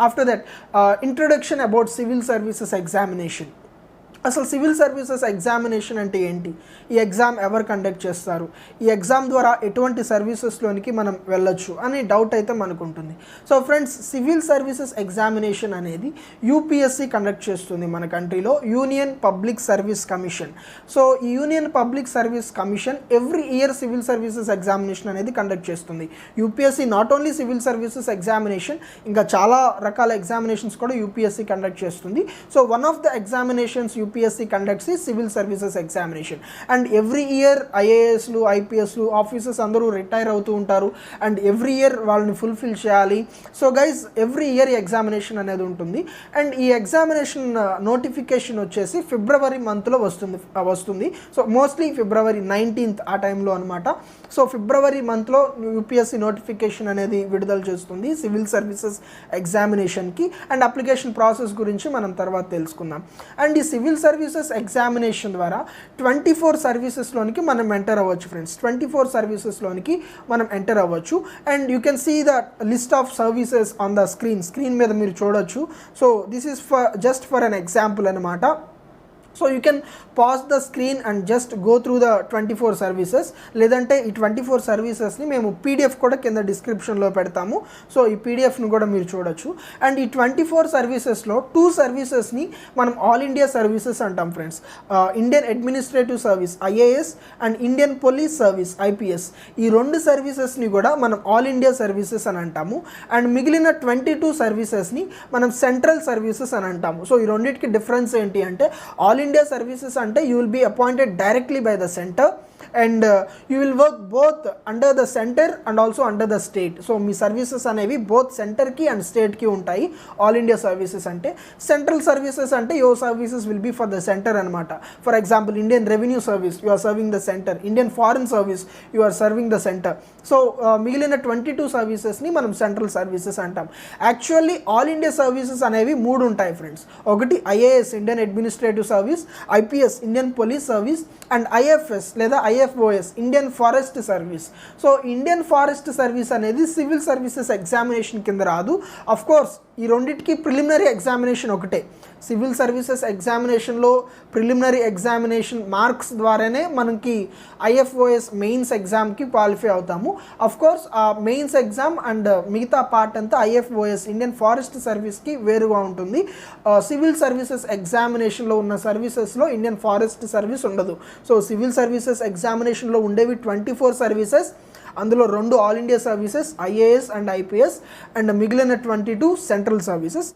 After that introduction about civil services examination. అసలు civil services examination అంటే ఏంటి, ఈ ఎగ్జామ్ ఎవరు కండక్ట్ చేస్తారు, ఈ ఎగ్జామ్ ద్వారా ఎటువంటి సర్వీసెస్లోనికి మనం వెళ్ళొచ్చు అని డౌట్ అయితే మనకు ఉంటుంది. So friends, civil services examination అనేది యూపీఎస్సీ కండక్ట్ చేస్తుంది మన కంట్రీలో, union public service commission. So ఈ union public service commission every year civil services examination అనేది కండక్ట్ చేస్తుంది. UPSC not only civil services examination, ఇంకా చాలా రకాల ఎగ్జామినేషన్స్ కూడా యూపీఎస్సీ కండక్ట్ చేస్తుంది. So one of the examinations UPSC conducts is civil services examination, and every year IASలు IPSలు officers అందరూ రిటైర్ అవుతూ ఉంటారు, అండ్ ఎవ్రీ ఇయర్ వాళ్ళని ఫుల్ఫిల్ చేయాలి. So guys, every year examination అనేది ఉంటుంది, అండ్ ఈ ఎగ్జామినేషన్ నోటిఫికేషన్ వచ్చేసి ఫిబ్రవరి మంత్లో వస్తుంది. సో మోస్ట్లీ ఫిబ్రవరి 19th ఆ టైంలో అనమాట. సో ఫిబ్రవరి మంత్లో UPSC నోటిఫికేషన్ అనేది విడుదల చేస్తుంది సివిల్ సర్వీసెస్ ఎగ్జామినేషన్కి, అండ్ అప్లికేషన్ ప్రాసెస్ గురించి మనం తర్వాత తెలుసుకుందాం. అండ్ ఈ సివిల్ సర్వీసెస్ ఎగ్జామినేషన్ ద్వారా 24 సర్వీసెస్లోనికి మనం ఎంటర్ అవ్వచ్చు ఫ్రెండ్స్. 24 సర్వీసెస్లోనికి మనం ఎంటర్ అవ్వచ్చు, and you can see the list of services on the screen మీద మీరు చూడొచ్చు. So this is just for an example అనమాట. So you can pause the screen and just go through the 24 services, లేదంటే ఈ 24 సర్వీసెస్ని మేము PDF కూడా కింద డిస్క్రిప్షన్లో పెడతాము. సో ఈ పీడిఎఫ్ను కూడా మీరు చూడొచ్చు. అండ్ ఈ 24 సర్వీసెస్లో 2 సర్వీసెస్ని మనం ఆల్ ఇండియా సర్వీసెస్ అంటాం friends. Indian administrative service IAS and Indian police service IPS, ఈ 2 సర్వీసెస్ని కూడా మనం ఆల్ ఇండియా సర్వీసెస్ అని అంటాము. అండ్ మిగిలిన 22 సర్వీసెస్ని మనం సెంట్రల్ సర్వీసెస్ అని అంటాము. సో ఈ రెండింటికి డిఫరెన్స్ ఏంటి అంటే, ఆల్ ఇండియా సర్వీసెస్ అంటే you will be appointed directly by the centre, and you will work both under the centre and also under the state. So మీ సర్వీసెస్ అనేవి బోత్ సెంటర్కి అండ్ స్టేట్కి ఉంటాయి ఆల్ ఇండియా సర్వీసెస్ అంటే. Central services అంటే your services will be for the centre అనమాట. For example, Indian revenue service you are serving the centre, Indian foreign service you are serving the centre. So మిగిలిన 22 సర్వీసెస్ని మనం central services అంటాం. Actually all India services అనేవి 3 ఉంటాయి friends. ఒకటి IAS Indian administrative service, IPS Indian police service, and IFS లేదా IFOS Indian forest service. So Indian forest service అనేది civil services examination కింద రాదు. అఫ్ కోర్స్ ఈ రెండింటికి ప్రిలిమినరీ ఎగ్జామినేషన్ ఒకటే. సివిల్ సర్వీసెస్ ఎగ్జామినేషన్లో ప్రిలిమినరీ ఎగ్జామినేషన్ మార్క్స్ ద్వారానే మనకి IFOS మెయిన్స్ ఎగ్జామ్కి క్వాలిఫై అవుతాము. అఫ్ కోర్స్ ఆ మెయిన్స్ ఎగ్జామ్ అండ్ మిగతా పార్ట్ అంతా IFOS ఇండియన్ ఫారెస్ట్ సర్వీస్కి వేరుగా ఉంటుంది. సివిల్ సర్వీసెస్ ఎగ్జామినేషన్లో ఉన్న సర్వీసెస్లో ఇండియన్ ఫారెస్ట్ సర్వీస్ ఉండదు. సో సివిల్ సర్వీసెస్ ఎగ్జామినేషన్లో ఉండేవి 24 సర్వీసెస్, అందులో 2 all India services IAS and IPS, and మిగిలిన 22 సెంట్రల్ సర్వీసెస్.